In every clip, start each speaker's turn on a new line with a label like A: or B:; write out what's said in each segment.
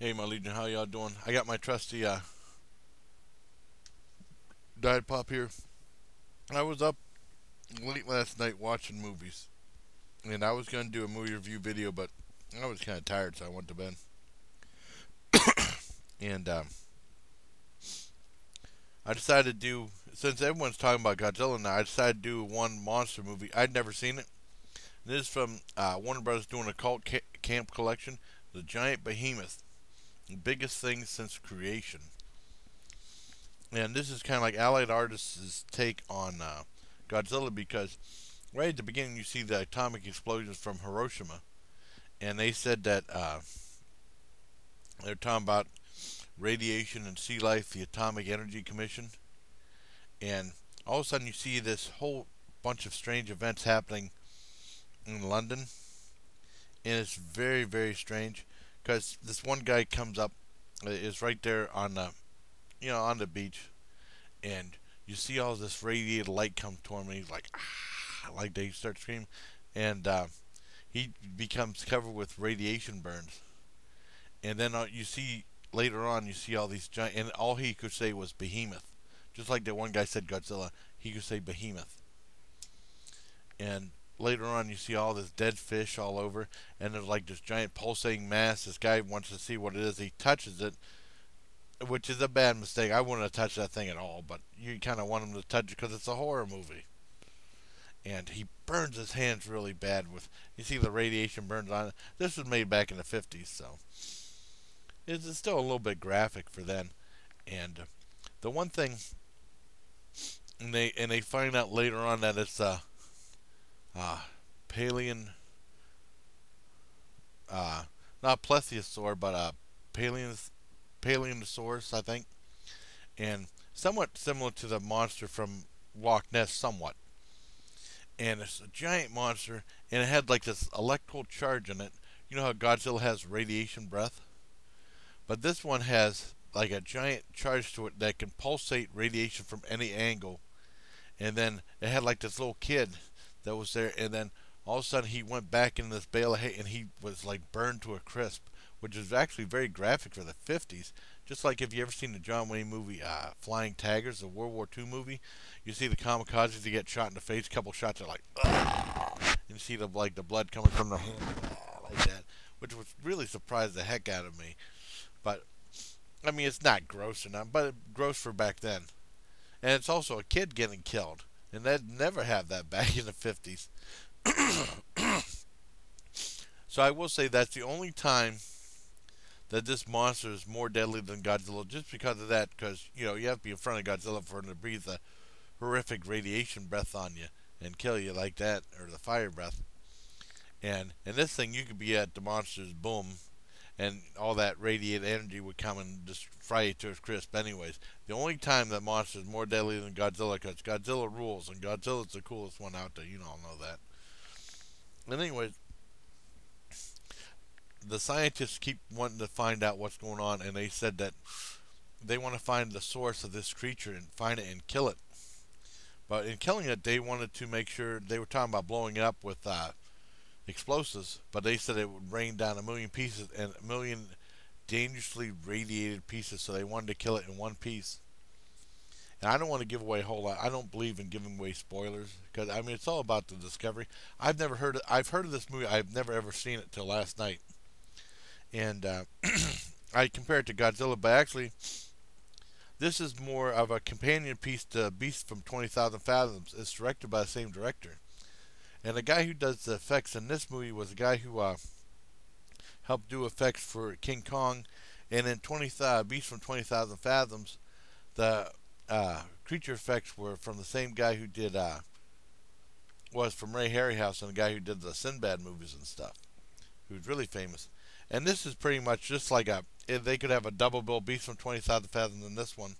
A: Hey, my Legion, how y'all doing? I got my trusty Diet Pop here. I was up late last night watching movies, and I was going to do a movie review video, but I was kind of tired, so I went to bed. And I decided to do, since everyone's talking about Godzilla now, I decided to do one monster movie. I'd never seen it. This is from Warner Brothers doing a cult camp collection, The Giant Behemoth, the biggest thing since creation. And this is kind of like Allied Artists' take on Godzilla, because right at the beginning you see the atomic explosions from Hiroshima, and they said that they're talking about radiation and sea life, the Atomic Energy Commission, and all of a sudden you see this whole bunch of strange events happening in London, and it's very, very strange because this one guy comes up, is right there on the on the beach, and you see all this radiated light come to him, and he's like they start screaming, and he becomes covered with radiation burns, and then you see later on you see all these giant, and all he could say was behemoth, just like that one guy said Godzilla, he could say behemoth, and later on you see all this dead fish all over, and there's like this giant pulsating mass. This guy wants to see what it is. He touches it, which is a bad mistake. I wouldn't have touched that thing at all, but you kind of want him to touch it because it's a horror movie. And he burns his hands really bad with, you see the radiation burns on it. This was made back in the 50s, so it's still a little bit graphic for then. And the one thing, and they find out later on that it's Paleon, not plesiosaur, but Paleosaurus, I think, and somewhat similar to the monster from Loch Ness, somewhat. And it's a giant monster, and it had like this electrical charge in it. You know how Godzilla has radiation breath? But this one has like a giant charge to it that can pulsate radiation from any angle. And then it had like this little kid that was there, and then all of a sudden he went back in this bale of hay, and he was like burned to a crisp, which is actually very graphic for the 50s. Just like if you ever seen the John Wayne movie Flying Tigers, the World War II movie, you see the kamikazes that get shot in the face, a couple shots are like, ugh! And you see the blood coming from the hand like that, which was really surprised the heck out of me. But I mean, it's not gross enough, but gross for back then. And it's also a kid getting killed, and they'd never have that back in the 50s. So I will say that's the only time that this monster is more deadly than Godzilla, just because of that, because you have to be in front of Godzilla for him to breathe a horrific radiation breath on you and kill you like that, or the fire breath. And in this thing, you could be at the monster's boom, and all that radiated energy would come and just fry you to a crisp anyways. The only time that monster is more deadly than Godzilla, because Godzilla rules, and Godzilla's the coolest one out there. You all know that. And anyways, the scientists keep wanting to find out what's going on, and they said that they want to find the source of this creature and find it and kill it. But in killing it, they wanted to make sure, they were talking about blowing it up with explosives, but they said it would rain down a million pieces, and a million dangerously radiated pieces, so they wanted to kill it in one piece. And I don't want to give away a whole lot. I don't believe in giving away spoilers, because I mean, it's all about the discovery. I've heard of this movie. I've never ever seen it till last night, and I compared it to Godzilla, but actually this is more of a companion piece to Beast from 20,000 Fathoms. It's directed by the same director, and the guy who does the effects in this movie was the guy who helped do effects for King Kong, and in Beast from 20,000 Fathoms, the creature effects were from the same guy who did was from Ray Harryhausen, the guy who did the Sinbad movies and stuff, who's really famous. And this is pretty much just like they could have a double bill, Beast from 20,000 Fathoms in this one.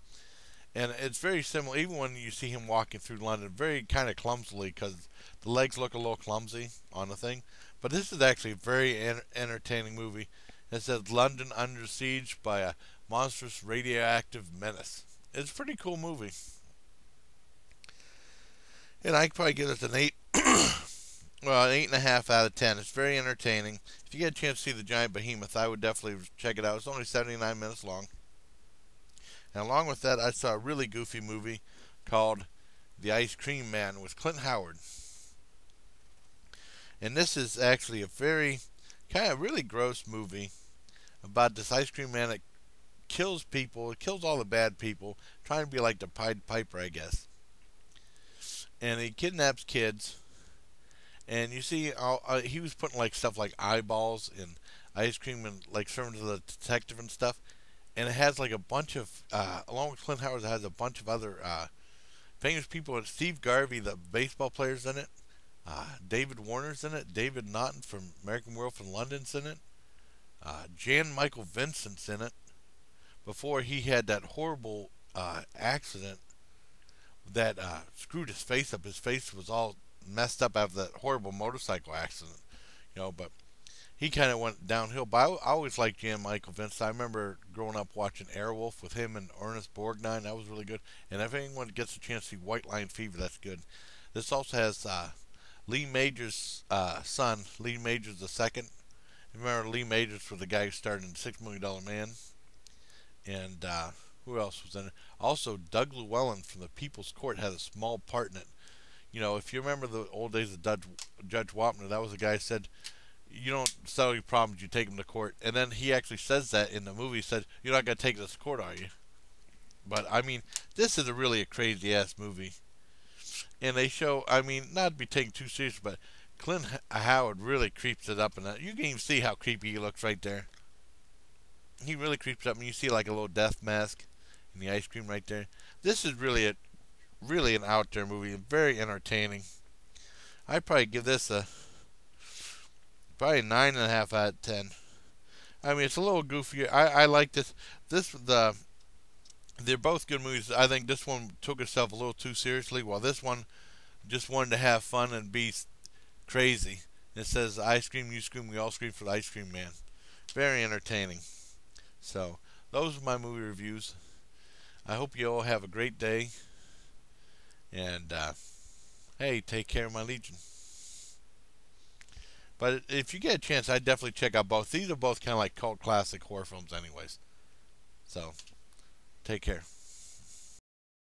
A: And it's very similar, even when you see him walking through London, very kind of clumsily, because the legs look a little clumsy on the thing. But this is actually a very entertaining movie. It says London Under Siege by a Monstrous Radioactive Menace. It's a pretty cool movie. And I'd probably give it an 8. Well, an 8.5 out of 10. It's very entertaining. If you get a chance to see the Giant Behemoth, I would definitely check it out. It's only 79 minutes long. And along with that, I saw a really goofy movie called The Ice Cream Man with Clint Howard. And this is actually a very kind of really gross movie about this ice cream man that kills people, kills all the bad people, trying to be like the Pied Piper, I guess. And he kidnaps kids. And you see, he was putting like stuff like eyeballs in ice cream and like serving to the detective and stuff. And it has like a bunch of, along with Clint Howard, it has a bunch of other famous people. Steve Garvey, the baseball player's in it. David Warner's in it. David Naughton from American Werewolf in London's in it. Jan Michael Vincent's in it. Before he had that horrible accident that screwed his face up. His face was all messed up after that horrible motorcycle accident, But he kind of went downhill. But I always liked Jan Michael Vincent. I remember growing up watching Airwolf with him and Ernest Borgnine. That was really good. And if anyone gets a chance to see White Line Fever, that's good. This also has Lee Majors' son, Lee Majors the second. Remember Lee Majors was the guy who starred in $6 Million Man, and who else was in it? Also, Doug Llewellyn from the People's Court had a small part in it. If you remember the old days of Judge Wapner, that was the guy who said, "You don't settle your problems, you take them to court." And then he actually says that in the movie. He said, "You're not going to take this to court, are you?" But I mean, this is really a crazy ass movie. And they show, I mean, not to be taken too serious, but Clint Howard really creeps it up, and you can even see how creepy he looks right there. He really creeps up, and you see like a little death mask in the ice cream right there. This is really an out there movie, and very entertaining. I'd probably give this probably 9.5 out of 10. I mean, it's a little goofy. I like this. They're both good movies. I think this one took itself a little too seriously, while this one just wanted to have fun and be crazy. It says, "I scream, you scream, we all scream for the ice cream man." Very entertaining. So, those are my movie reviews. I hope you all have a great day. And, hey, take care of my legion. But if you get a chance, I'd definitely check out both. These are both kind of like cult classic horror films anyways. So, take care.